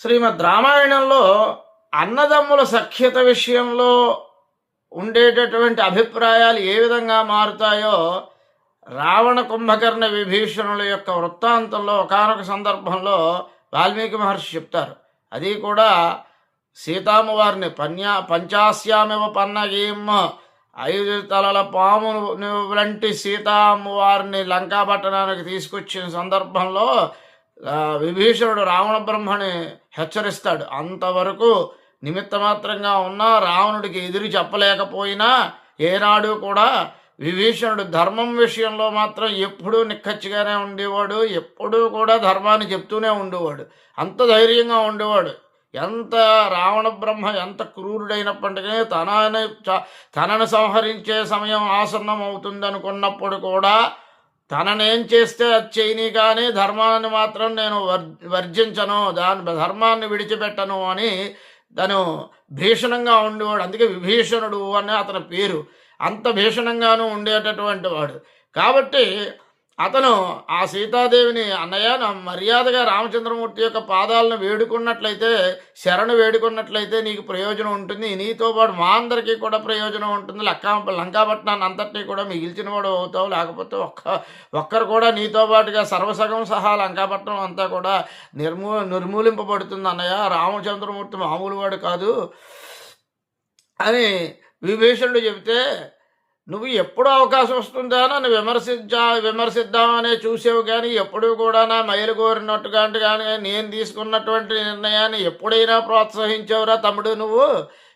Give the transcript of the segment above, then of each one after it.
శ్రీమద్ రామాయణంలో అన్నదమ్ముల సఖ్యత విషయంలో ఉండేటటువంటి అభిప్రాయాలు ఏ విధంగా మారుతాయో రావణ కుంభకర్ణ విభీషణుల యొక్క వృత్తాంతంలో ఒకానొక సందర్భంలో వాల్మీకి మహర్షి చెప్తారు. అది కూడా సీతామ్మవారిని పంచాస్యామివ పన్నగీం 5 తలల పాము వంటి సీతామ్మవారిని లంకాపట్టణానికి తీసుకొచ్చిన సందర్భంలో విభీషణుడు రావణ బ్రహ్మని హెచ్చరిస్తాడు. అంతవరకు నిమిత్తమాత్రంగా ఉన్నా రావణుడికి ఎదురు చెప్పలేకపోయినా ఏనాడు కూడా విభీషణుడు ధర్మం విషయంలో మాత్రం ఎప్పుడూ నిక్కచ్చిగానే ఉండేవాడు. ఎప్పుడూ కూడా ధర్మాన్ని చెప్తూనే ఉండేవాడు. అంత ధైర్యంగా ఉండేవాడు. ఎంత రావణ బ్రహ్మ ఎంత క్రూరుడైనప్పటికీ తనను సంహరించే సమయం ఆసన్నం అవుతుంది అనుకున్నప్పుడు కూడా తననేం చేస్తే అది చేయని, కానీ ధర్మాన్ని మాత్రం నేను వర్జించను, ధర్మాన్ని విడిచిపెట్టను అని తను భీషణంగా ఉండేవాడు. అందుకే విభీషణుడు అని అతని పేరు. అంత భీషణంగానూ ఉండేటటువంటి వాడు. కాబట్టి అతను ఆ సీతాదేవిని, అన్నయ్య నా మర్యాదగా రామచంద్రమూర్తి యొక్క పాదాలను వేడుకున్నట్లయితే, శరణు వేడుకున్నట్లయితే నీకు ప్రయోజనం ఉంటుంది, నీతో పాటు మా అందరికీ కూడా ప్రయోజనం ఉంటుంది, లంకాపట్నాన్ని అంతటినీ కూడా మిగిల్చిన వాడు అవుతావు, లేకపోతే ఒక్కరు కూడా నీతో పాటుగా సర్వసగం సహా లంకాపట్నం అంతా కూడా నిర్మూలింపబడుతుంది అన్నయ్య, రామచంద్రమూర్తి మామూలు వాడు కాదు అని విభీషణుడు చెబితే, నువ్వు ఎప్పుడు అవకాశం వస్తుందా నన్ను విమర్శిద్దామనే చూసావు, కానీ ఎప్పుడూ కూడా నా మైలు కోరినట్టుగా కానీ నేను తీసుకున్నటువంటి నిర్ణయాన్ని ఎప్పుడైనా ప్రోత్సహించావురా తమ్ముడు? నువ్వు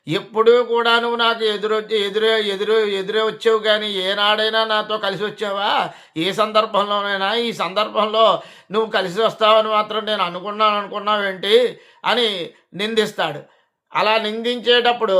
ఎప్పుడూ కూడా నువ్వు నాకు ఎదురే వచ్చావు, కానీ ఏనాడైనా నాతో కలిసి వచ్చావా? ఏ సందర్భంలోనైనా ఈ సందర్భంలో నువ్వు కలిసి వస్తావని మాత్రం నేను అనుకున్నావేంటి అని నిందిస్తాడు. అలా నిందించేటప్పుడు